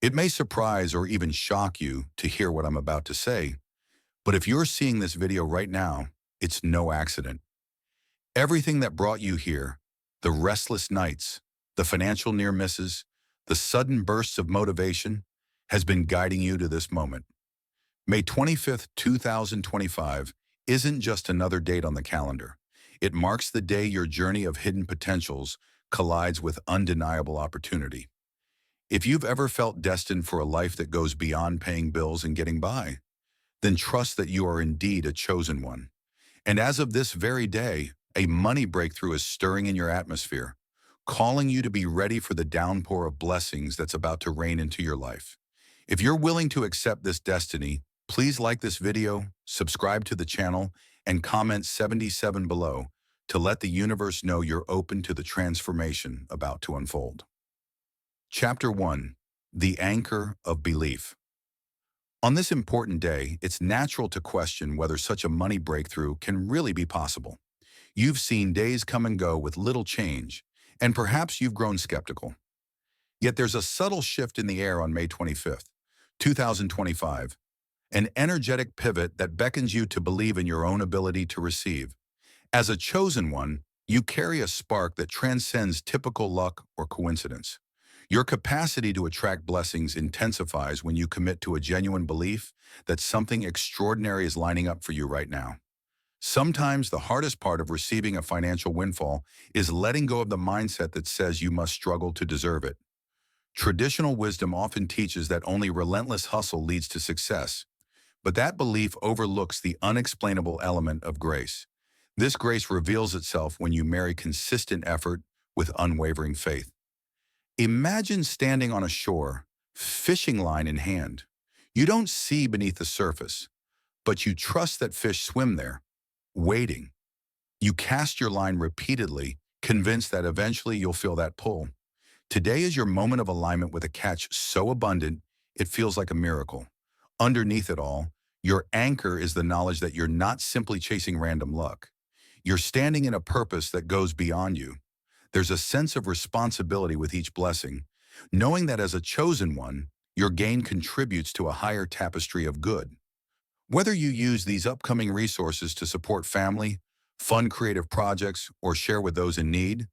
It may surprise or even shock you to hear what I'm about to say, but if you're seeing this video right now, it's no accident. Everything that brought you here, the restless nights, the financial near misses, the sudden bursts of motivation, has been guiding you to this moment. May 25th, 2025 isn't just another date on the calendar. It marks the day your journey of hidden potentials collides with undeniable opportunity. If you've ever felt destined for a life that goes beyond paying bills and getting by, then trust that you are indeed a chosen one. And as of this very day, a money breakthrough is stirring in your atmosphere, calling you to be ready for the downpour of blessings that's about to rain into your life. If you're willing to accept this destiny, please like this video, subscribe to the channel, and comment 77 below to let the universe know you're open to the transformation about to unfold. Chapter 1. The Anchor of Belief. On this important day, it's natural to question whether such a money breakthrough can really be possible. You've seen days come and go with little change, and perhaps you've grown skeptical. Yet there's a subtle shift in the air on May 25th, 2025, an energetic pivot that beckons you to believe in your own ability to receive. As a chosen one, you carry a spark that transcends typical luck or coincidence. Your capacity to attract blessings intensifies when you commit to a genuine belief that something extraordinary is lining up for you right now. Sometimes the hardest part of receiving a financial windfall is letting go of the mindset that says you must struggle to deserve it. Traditional wisdom often teaches that only relentless hustle leads to success, but that belief overlooks the unexplainable element of grace. This grace reveals itself when you marry consistent effort with unwavering faith. Imagine standing on a shore, fishing line in hand. You don't see beneath the surface, but you trust that fish swim there, waiting. You cast your line repeatedly, convinced that eventually you'll feel that pull. Today is your moment of alignment with a catch so abundant, it feels like a miracle. Underneath it all, your anchor is the knowledge that you're not simply chasing random luck. You're standing in a purpose that goes beyond you. There's a sense of responsibility with each blessing, knowing that as a chosen one, your gain contributes to a higher tapestry of good. Whether you use these upcoming resources to support family, fund creative projects, or share with those in need,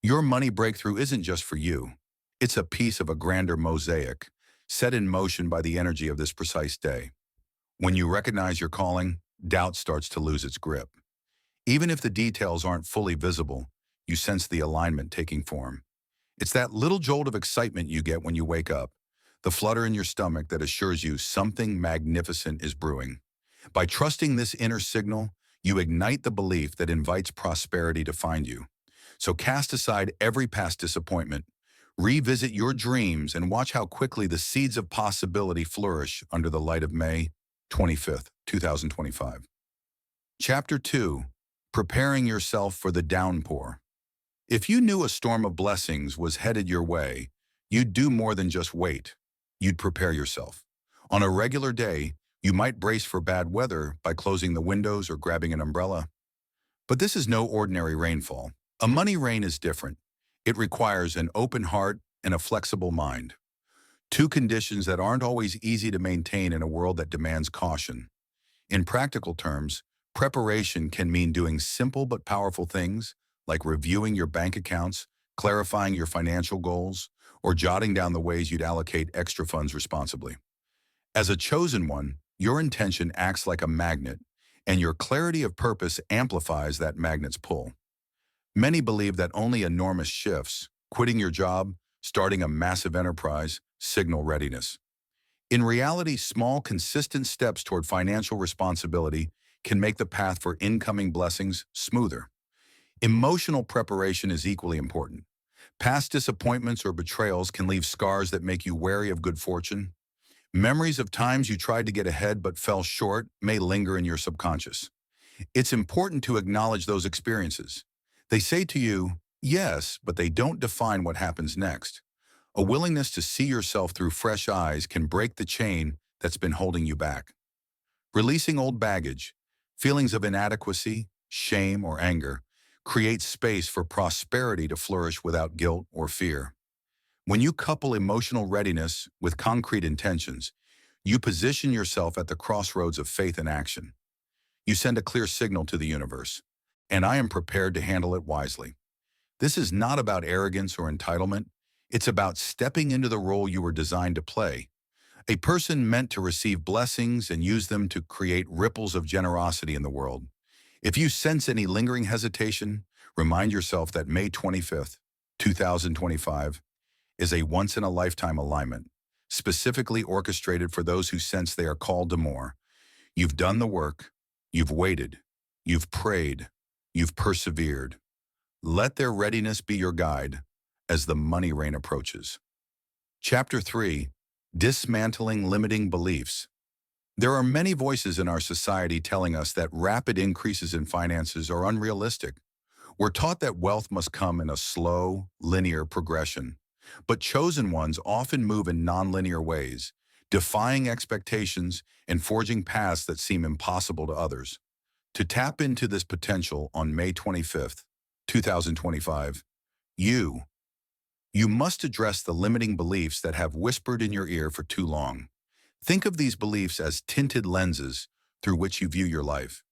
your money breakthrough isn't just for you. It's a piece of a grander mosaic, set in motion by the energy of this precise day. When you recognize your calling, doubt starts to lose its grip. Even if the details aren't fully visible, you sense the alignment taking form. It's that little jolt of excitement you get when you wake up, the flutter in your stomach that assures you something magnificent is brewing. By trusting this inner signal, you ignite the belief that invites prosperity to find you. So cast aside every past disappointment, revisit your dreams, and watch how quickly the seeds of possibility flourish under the light of May 25th, 2025. Chapter 2. Preparing yourself for the downpour. If you knew a storm of blessings was headed your way, you'd do more than just wait. You'd prepare yourself. On a regular day, you might brace for bad weather by closing the windows or grabbing an umbrella. But this is no ordinary rainfall. A money rain is different. It requires an open heart and a flexible mind. Two conditions that aren't always easy to maintain in a world that demands caution. In practical terms, preparation can mean doing simple but powerful things, like reviewing your bank accounts, clarifying your financial goals, or jotting down the ways you'd allocate extra funds responsibly. As a chosen one, your intention acts like a magnet, and your clarity of purpose amplifies that magnet's pull. Many believe that only enormous shifts, quitting your job, starting a massive enterprise, signal readiness. In reality, small, consistent steps toward financial responsibility can make the path for incoming blessings smoother. Emotional preparation is equally important. Past disappointments or betrayals can leave scars that make you wary of good fortune. Memories of times you tried to get ahead but fell short may linger in your subconscious. It's important to acknowledge those experiences. They say to you, yes, but they don't define what happens next. A willingness to see yourself through fresh eyes can break the chain that's been holding you back. Releasing old baggage, feelings of inadequacy, shame, or anger, create space for prosperity to flourish without guilt or fear. When you couple emotional readiness with concrete intentions, you position yourself at the crossroads of faith and action. You send a clear signal to the universe, and I am prepared to handle it wisely. This is not about arrogance or entitlement. It's about stepping into the role you were designed to play, a person meant to receive blessings and use them to create ripples of generosity in the world. If you sense any lingering hesitation, remind yourself that May 25th, 2025 is a once-in-a-lifetime alignment, specifically orchestrated for those who sense they are called to more. You've done the work, you've waited, you've prayed, you've persevered. Let their readiness be your guide as the money rain approaches. Chapter 3. Dismantling Limiting Beliefs. There are many voices in our society telling us that rapid increases in finances are unrealistic. We're taught that wealth must come in a slow, linear progression. But chosen ones often move in nonlinear ways, defying expectations and forging paths that seem impossible to others. To tap into this potential on May 25th, 2025, you must address the limiting beliefs that have whispered in your ear for too long. Think of these beliefs as tinted lenses through which you view your life.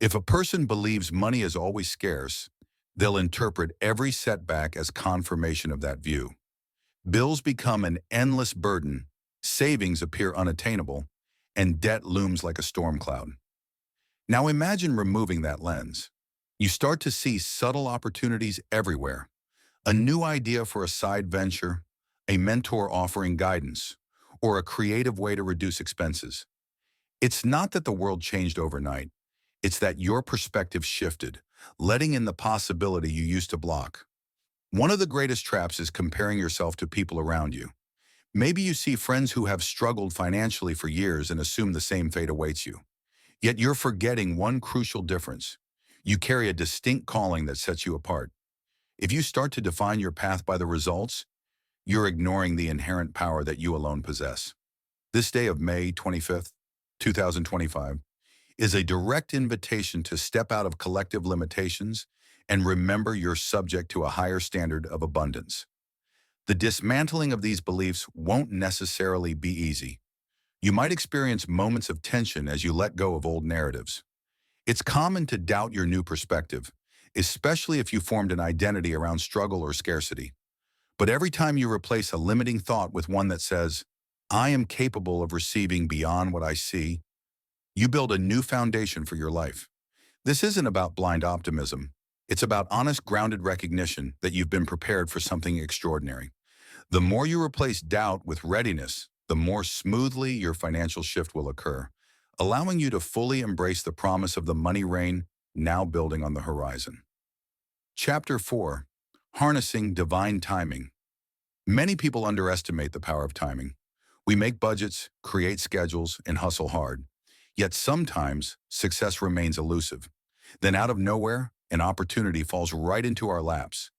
If a person believes money is always scarce, they'll interpret every setback as confirmation of that view. Bills become an endless burden, savings appear unattainable, and debt looms like a storm cloud. Now imagine removing that lens. You start to see subtle opportunities everywhere. A new idea for a side venture, a mentor offering guidance, or a creative way to reduce expenses. It's not that the world changed overnight. It's that your perspective shifted, letting in the possibility you used to block. One of the greatest traps is comparing yourself to people around you. Maybe you see friends who have struggled financially for years and assume the same fate awaits you. Yet you're forgetting one crucial difference. You carry a distinct calling that sets you apart. If you start to define your path by the results, you're ignoring the inherent power that you alone possess. This day of May 25th, 2025, is a direct invitation to step out of collective limitations and remember you're subject to a higher standard of abundance. The dismantling of these beliefs won't necessarily be easy. You might experience moments of tension as you let go of old narratives. It's common to doubt your new perspective, especially if you formed an identity around struggle or scarcity. But every time you replace a limiting thought with one that says, I am capable of receiving beyond what I see, you build a new foundation for your life. This isn't about blind optimism. It's about honest, grounded recognition that you've been prepared for something extraordinary. The more you replace doubt with readiness, the more smoothly your financial shift will occur, allowing you to fully embrace the promise of the money rain now building on the horizon. Chapter 4. Harnessing Divine Timing. Many people underestimate the power of timing. We make budgets, create schedules, and hustle hard. Yet sometimes success remains elusive. Then out of nowhere, an opportunity falls right into our laps.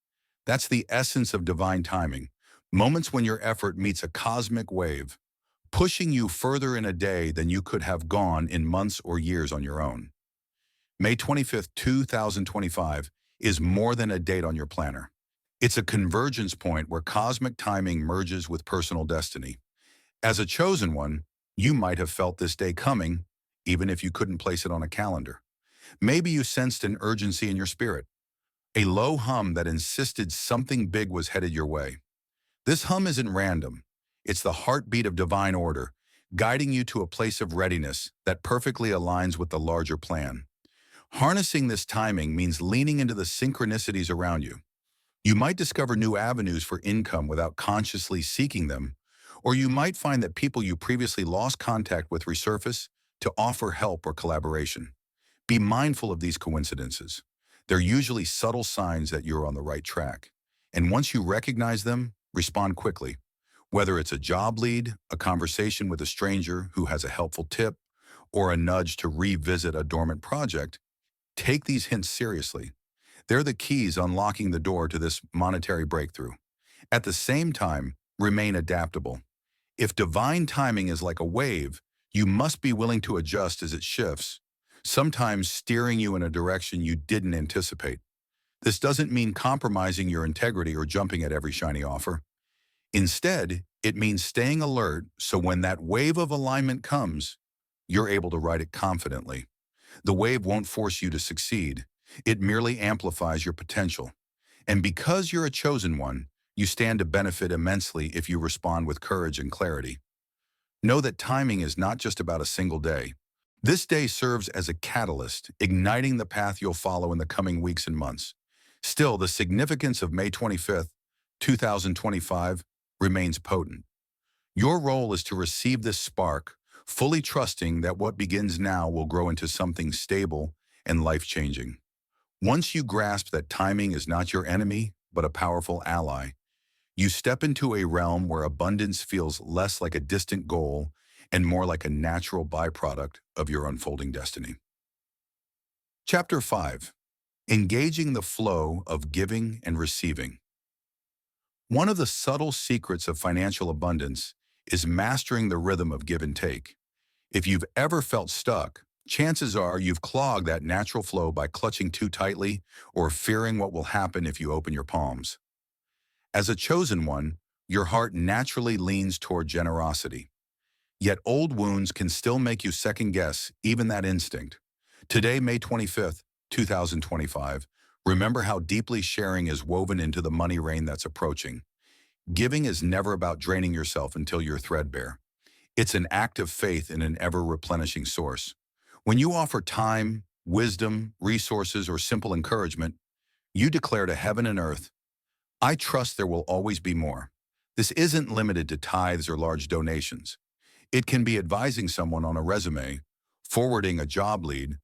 That's the essence of divine timing. Moments when your effort meets a cosmic wave, pushing you further in a day than you could have gone in months or years on your own. May 25th, 2025 is more than a date on your planner. It's a convergence point where cosmic timing merges with personal destiny. As a chosen one, you might have felt this day coming, even if you couldn't place it on a calendar. Maybe you sensed an urgency in your spirit, a low hum that insisted something big was headed your way. This hum isn't random. It's the heartbeat of divine order, guiding you to a place of readiness that perfectly aligns with the larger plan. Harnessing this timing means leaning into the synchronicities around you. You might discover new avenues for income without consciously seeking them, or you might find that people you previously lost contact with resurface to offer help or collaboration. Be mindful of these coincidences. They're usually subtle signs that you're on the right track. And once you recognize them, respond quickly. Whether it's a job lead, a conversation with a stranger who has a helpful tip, or a nudge to revisit a dormant project, take these hints seriously. They're the keys unlocking the door to this monetary breakthrough. At the same time, remain adaptable. If divine timing is like a wave, you must be willing to adjust as it shifts, sometimes steering you in a direction you didn't anticipate. This doesn't mean compromising your integrity or jumping at every shiny offer. Instead, it means staying alert so when that wave of alignment comes, you're able to ride it confidently. The wave won't force you to succeed. It merely amplifies your potential. And because you're a chosen one, you stand to benefit immensely if you respond with courage and clarity. Know that timing is not just about a single day. This day serves as a catalyst, igniting the path you'll follow in the coming weeks and months. Still, the significance of May 25th, 2025 remains potent. Your role is to receive this spark, fully trusting that what begins now will grow into something stable and life-changing. Once you grasp that timing is not your enemy, but a powerful ally, you step into a realm where abundance feels less like a distant goal and more like a natural byproduct of your unfolding destiny. Chapter 5. Engaging the flow of giving and receiving. One of the subtle secrets of financial abundance is mastering the rhythm of give and take. If you've ever felt stuck, chances are you've clogged that natural flow by clutching too tightly or fearing what will happen if you open your palms. As a chosen one, your heart naturally leans toward generosity. Yet old wounds can still make you second-guess even that instinct. Today, May 25th, 2025, remember how deeply sharing is woven into the money rain that's approaching. Giving is never about draining yourself until you're threadbare. It's an act of faith in an ever-replenishing source. When you offer time, wisdom, resources, or simple encouragement, you declare to heaven and earth, I trust there will always be more. This isn't limited to tithes or large donations. It can be advising someone on a resume, forwarding a job lead,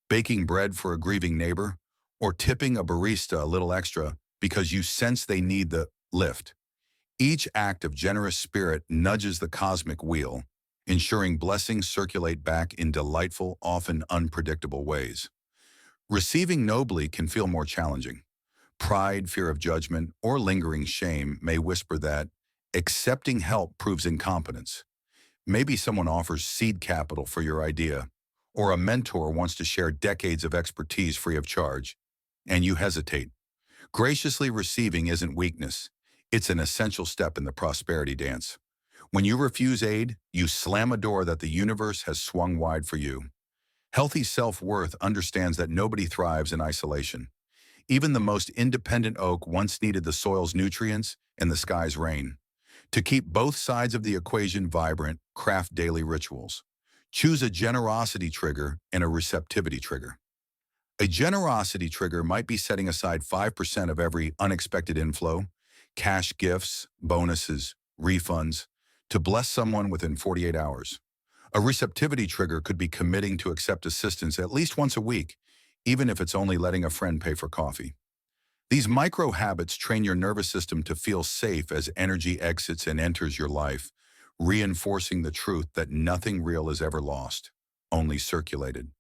baking bread for a grieving neighbor, or tipping a barista a little extra because you sense they need the lift. Each act of generous spirit nudges the cosmic wheel, ensuring blessings circulate back in delightful, often unpredictable ways. Receiving nobly can feel more challenging. Pride, fear of judgment, or lingering shame may whisper that accepting help proves incompetence. Maybe someone offers seed capital for your idea, or a mentor wants to share decades of expertise free of charge, and you hesitate. Graciously receiving isn't weakness. It's an essential step in the prosperity dance. When you refuse aid, you slam a door that the universe has swung wide for you. Healthy self-worth understands that nobody thrives in isolation. Even the most independent oak once needed the soil's nutrients and the sky's rain. To keep both sides of the equation vibrant, craft daily rituals. Choose a generosity trigger and a receptivity trigger. A generosity trigger might be setting aside 5% of every unexpected inflow, cash gifts, bonuses, refunds, to bless someone within 48 hours. A receptivity trigger could be committing to accept assistance at least once a week, even if it's only letting a friend pay for coffee. These micro habits train your nervous system to feel safe as energy exits and enters your life, reinforcing the truth that nothing real is ever lost, only circulated.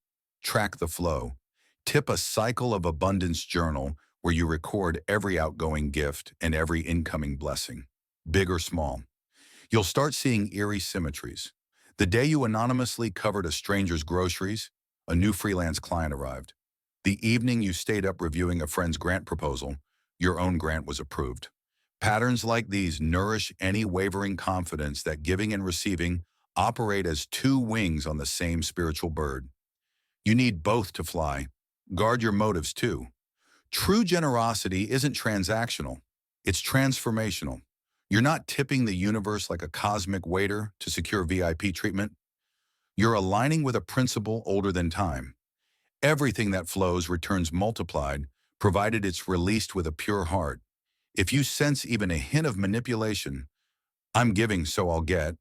Track the flow. Tip a cycle of abundance journal where you record every outgoing gift and every incoming blessing, big or small. You'll start seeing eerie symmetries. The day you anonymously covered a stranger's groceries, a new freelance client arrived. The evening you stayed up reviewing a friend's grant proposal, your own grant was approved. Patterns like these nourish any wavering confidence that giving and receiving operate as two wings on the same spiritual bird. You need both to fly. Guard your motives too. True generosity isn't transactional, it's transformational. You're not tipping the universe like a cosmic waiter to secure VIP treatment. You're aligning with a principle older than time. Everything that flows returns multiplied, provided it's released with a pure heart. If you sense even a hint of manipulation, I'm giving so I'll get,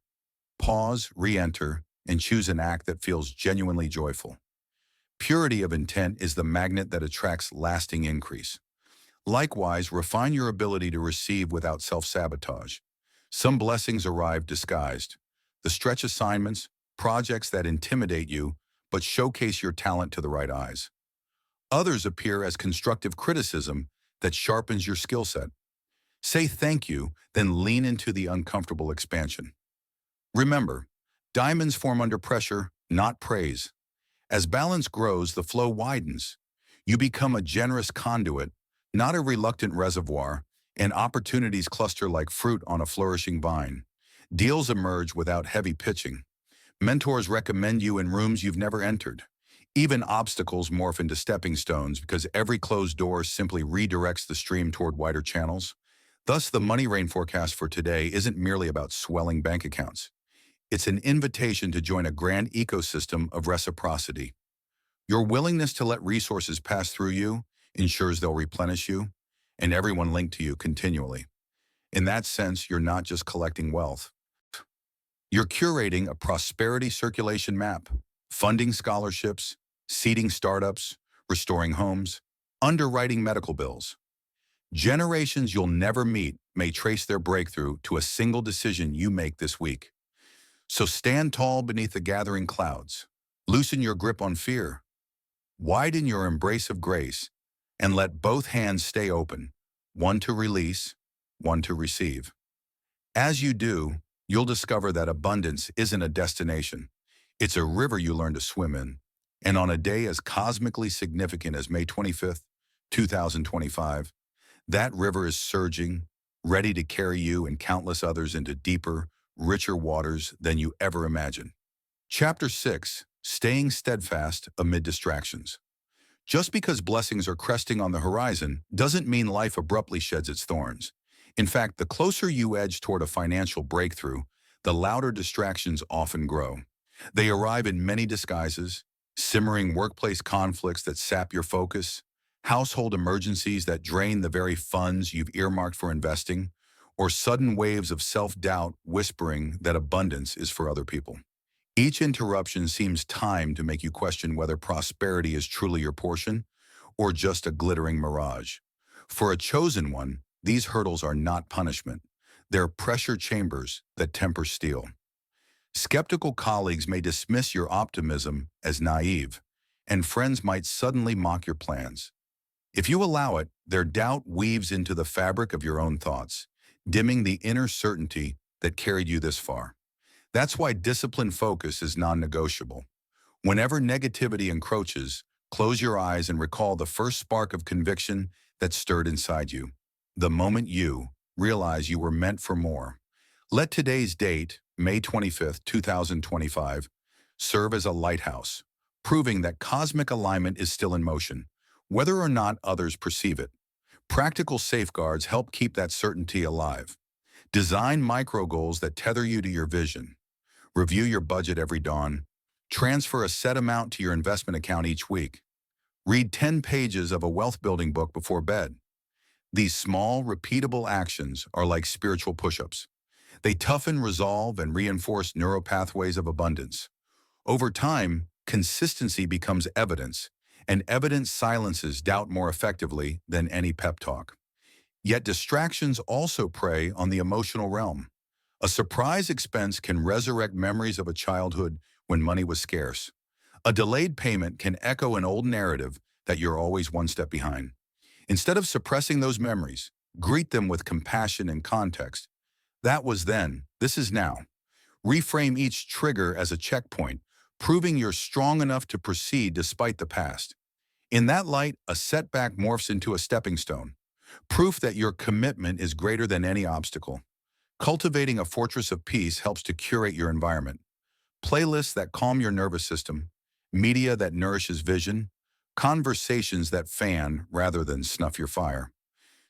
pause, re-enter, and choose an act that feels genuinely joyful. Purity of intent is the magnet that attracts lasting increase. Likewise, refine your ability to receive without self-sabotage. Some blessings arrive disguised. The stretch assignments, projects that intimidate you, but showcase your talent to the right eyes. Others appear as constructive criticism that sharpens your skill set. Say thank you, then lean into the uncomfortable expansion. Remember, diamonds form under pressure, not praise. As balance grows, the flow widens. You become a generous conduit, not a reluctant reservoir, and opportunities cluster like fruit on a flourishing vine. Deals emerge without heavy pitching. Mentors recommend you in rooms you've never entered. Even obstacles morph into stepping stones because every closed door simply redirects the stream toward wider channels. Thus, the money rain forecast for today isn't merely about swelling bank accounts. It's an invitation to join a grand ecosystem of reciprocity. Your willingness to let resources pass through you ensures they'll replenish you and everyone linked to you continually. In that sense, you're not just collecting wealth. You're curating a prosperity circulation map, funding scholarships, seeding startups, restoring homes, underwriting medical bills. Generations you'll never meet may trace their breakthrough to a single decision you make this week. So stand tall beneath the gathering clouds, loosen your grip on fear, widen your embrace of grace, and let both hands stay open, one to release, one to receive. As you do, you'll discover that abundance isn't a destination. It's a river you learn to swim in. And on a day as cosmically significant as May 25th, 2025, that river is surging, ready to carry you and countless others into deeper, richer waters than you ever imagined. Chapter 6, Staying Steadfast Amid Distractions. Just because blessings are cresting on the horizon doesn't mean life abruptly sheds its thorns. In fact, the closer you edge toward a financial breakthrough, the louder distractions often grow. They arrive in many disguises: simmering workplace conflicts that sap your focus, household emergencies that drain the very funds you've earmarked for investing, or sudden waves of self-doubt whispering that abundance is for other people. Each interruption seems timed to make you question whether prosperity is truly your portion or just a glittering mirage. For a chosen one, these hurdles are not punishment. They're pressure chambers that temper steel. Skeptical colleagues may dismiss your optimism as naive, and friends might suddenly mock your plans. If you allow it, their doubt weaves into the fabric of your own thoughts, dimming the inner certainty that carried you this far. That's why disciplined focus is non-negotiable. Whenever negativity encroaches, close your eyes and recall the first spark of conviction that stirred inside you. The moment you realize you were meant for more. Let today's date, May 25th, 2025, serve as a lighthouse, proving that cosmic alignment is still in motion, whether or not others perceive it. Practical safeguards help keep that certainty alive. Design micro goals that tether you to your vision. Review your budget every dawn. Transfer a set amount to your investment account each week. Read 10 pages of a wealth-building book before bed. These small, repeatable actions are like spiritual push-ups. They toughen resolve and reinforce neural pathways of abundance. Over time, consistency becomes evidence, and evidence silences doubt more effectively than any pep talk. Yet distractions also prey on the emotional realm. A surprise expense can resurrect memories of a childhood when money was scarce. A delayed payment can echo an old narrative that you're always one step behind. Instead of suppressing those memories, greet them with compassion and context. That was then, this is now. Reframe each trigger as a checkpoint, proving you're strong enough to proceed despite the past. In that light, a setback morphs into a stepping stone, proof that your commitment is greater than any obstacle. Cultivating a fortress of peace helps to curate your environment. Playlists that calm your nervous system, media that nourishes vision, conversations that fan rather than snuff your fire.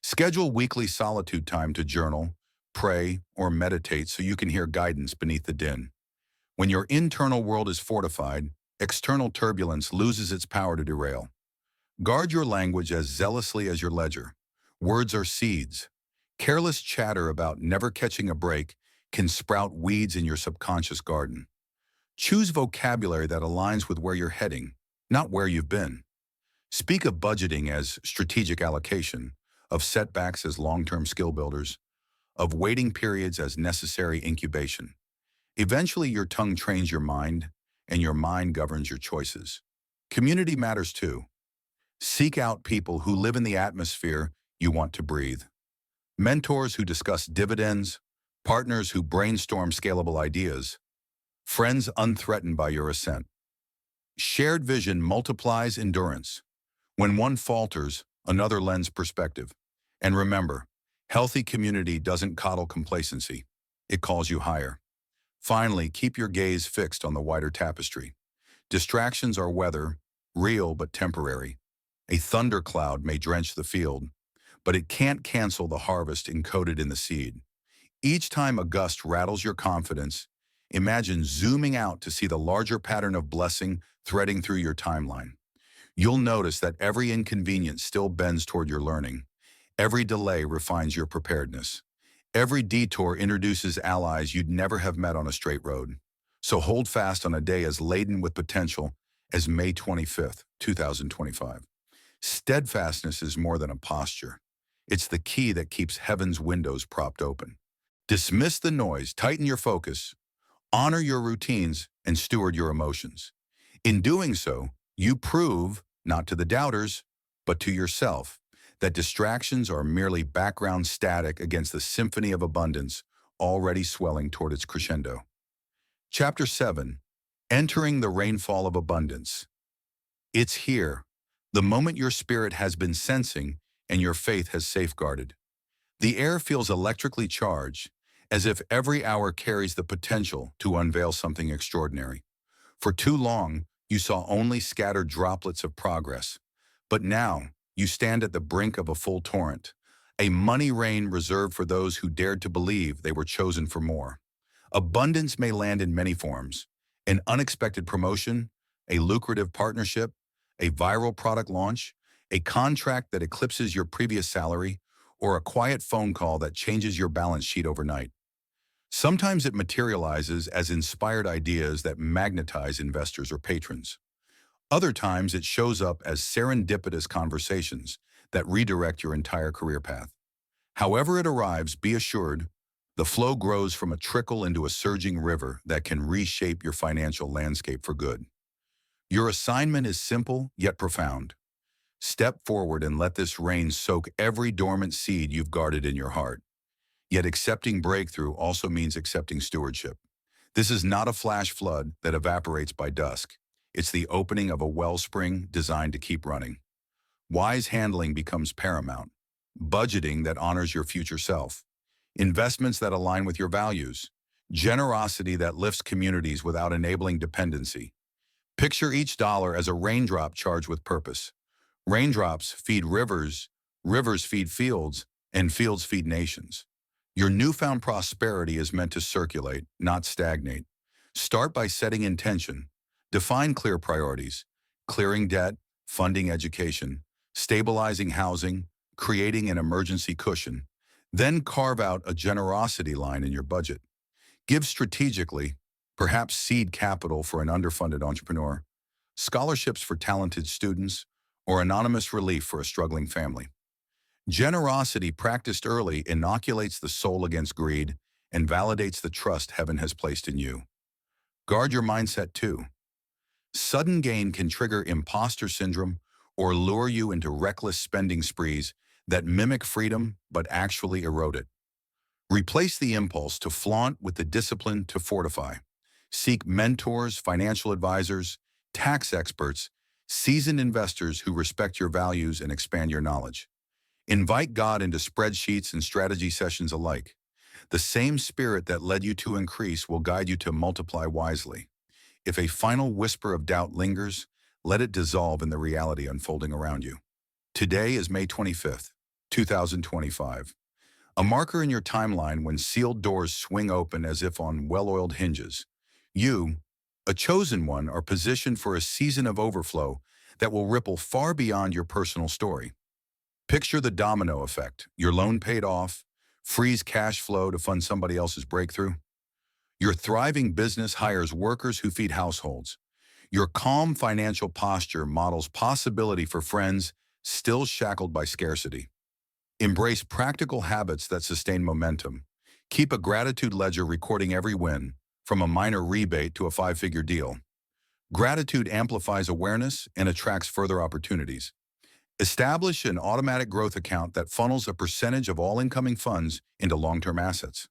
Schedule weekly solitude time to journal, pray, or meditate so you can hear guidance beneath the din. When your internal world is fortified, external turbulence loses its power to derail. Guard your language as zealously as your ledger. Words are seeds. Careless chatter about never catching a break can sprout weeds in your subconscious garden. Choose vocabulary that aligns with where you're heading, not where you've been. Speak of budgeting as strategic allocation, of setbacks as long-term skill builders, of waiting periods as necessary incubation. Eventually, your tongue trains your mind, and your mind governs your choices. Community matters too. Seek out people who live in the atmosphere you want to breathe. Mentors who discuss dividends, partners who brainstorm scalable ideas, friends unthreatened by your ascent. Shared vision multiplies endurance. When one falters, another lends perspective. And remember, Healthy community doesn't coddle complacency. It calls you higher. Finally, keep your gaze fixed on the wider tapestry. Distractions are weather, real but temporary. A thundercloud may drench the field, but it can't cancel the harvest encoded in the seed. Each time a gust rattles your confidence, imagine zooming out to see the larger pattern of blessing threading through your timeline. You'll notice that every inconvenience still bends toward your learning. Every delay refines your preparedness. Every detour introduces allies you'd never have met on a straight road. So hold fast on a day as laden with potential as May 25th, 2025. Steadfastness is more than a posture. It's the key that keeps heaven's windows propped open. Dismiss the noise, tighten your focus, honor your routines, and steward your emotions. In doing so, you prove, not to the doubters, but to yourself, that distractions are merely background static against the symphony of abundance already swelling toward its crescendo. Chapter 7. Entering the Rainfall of Abundance. It's here, the moment your spirit has been sensing and your faith has safeguarded. The air feels electrically charged, as if every hour carries the potential to unveil something extraordinary. For too long, you saw only scattered droplets of progress. But now, you stand at the brink of a full torrent, a money rain reserved for those who dared to believe they were chosen for more. Abundance may land in many forms: an unexpected promotion, a lucrative partnership, a viral product launch, a contract that eclipses your previous salary, or a quiet phone call that changes your balance sheet overnight. Sometimes it materializes as inspired ideas that magnetize investors or patrons. Other times it shows up as serendipitous conversations that redirect your entire career path. However it arrives, be assured, the flow grows from a trickle into a surging river that can reshape your financial landscape for good. Your assignment is simple yet profound. Step forward and let this rain soak every dormant seed you've guarded in your heart. Yet accepting breakthrough also means accepting stewardship. This is not a flash flood that evaporates by dusk. It's the opening of a wellspring designed to keep running. Wise handling becomes paramount. Budgeting that honors your future self. Investments that align with your values. Generosity that lifts communities without enabling dependency. Picture each dollar as a raindrop charged with purpose. Raindrops feed rivers, rivers feed fields, and fields feed nations. Your newfound prosperity is meant to circulate, not stagnate. Start by setting intention. Define clear priorities: clearing debt, funding education, stabilizing housing, creating an emergency cushion. Then carve out a generosity line in your budget. Give strategically, perhaps seed capital for an underfunded entrepreneur, scholarships for talented students, or anonymous relief for a struggling family. Generosity practiced early inoculates the soul against greed and validates the trust heaven has placed in you. Guard your mindset too. Sudden gain can trigger imposter syndrome or lure you into reckless spending sprees that mimic freedom but actually erode it. Replace the impulse to flaunt with the discipline to fortify. Seek mentors, financial advisors, tax experts, seasoned investors who respect your values and expand your knowledge. Invite God into spreadsheets and strategy sessions alike. The same spirit that led you to increase will guide you to multiply wisely. If a final whisper of doubt lingers, let it dissolve in the reality unfolding around you. Today is May 25th, 2025. A marker in your timeline when sealed doors swing open as if on well-oiled hinges. You, a chosen one, are positioned for a season of overflow that will ripple far beyond your personal story. Picture the domino effect: your loan paid off, frees cash flow to fund somebody else's breakthrough. Your thriving business hires workers who feed households. Your calm financial posture models possibility for friends still shackled by scarcity. Embrace practical habits that sustain momentum. Keep a gratitude ledger recording every win, from a minor rebate to a five-figure deal. Gratitude amplifies awareness and attracts further opportunities. Establish an automatic growth account that funnels a percentage of all incoming funds into long-term assets.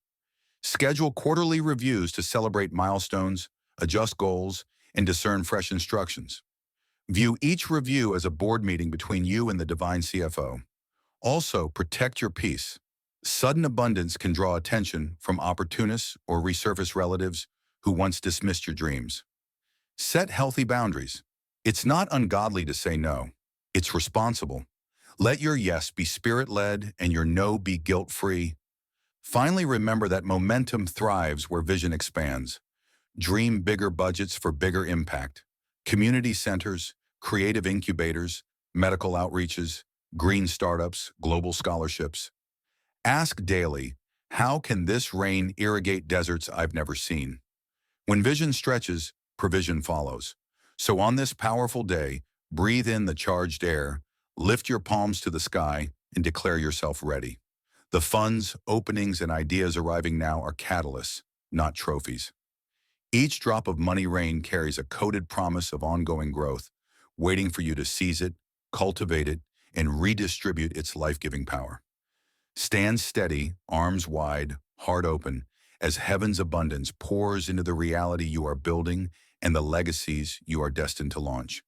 Schedule quarterly reviews to celebrate milestones, adjust goals, and discern fresh instructions. View each review as a board meeting between you and the divine CFO. Also, protect your peace. Sudden abundance can draw attention from opportunists or resurface relatives who once dismissed your dreams. Set healthy boundaries. It's not ungodly to say no. It's responsible. Let your yes be spirit-led and your no be guilt-free. Finally, remember that momentum thrives where vision expands. Dream bigger budgets for bigger impact. Community centers, creative incubators, medical outreaches, green startups, global scholarships. Ask daily, how can this rain irrigate deserts I've never seen? When vision stretches, provision follows. So on this powerful day, breathe in the charged air, lift your palms to the sky, and declare yourself ready. The funds, openings, and ideas arriving now are catalysts, not trophies. Each drop of money rain carries a coded promise of ongoing growth, waiting for you to seize it, cultivate it, and redistribute its life-giving power. Stand steady, arms wide, heart open, as heaven's abundance pours into the reality you are building and the legacies you are destined to launch.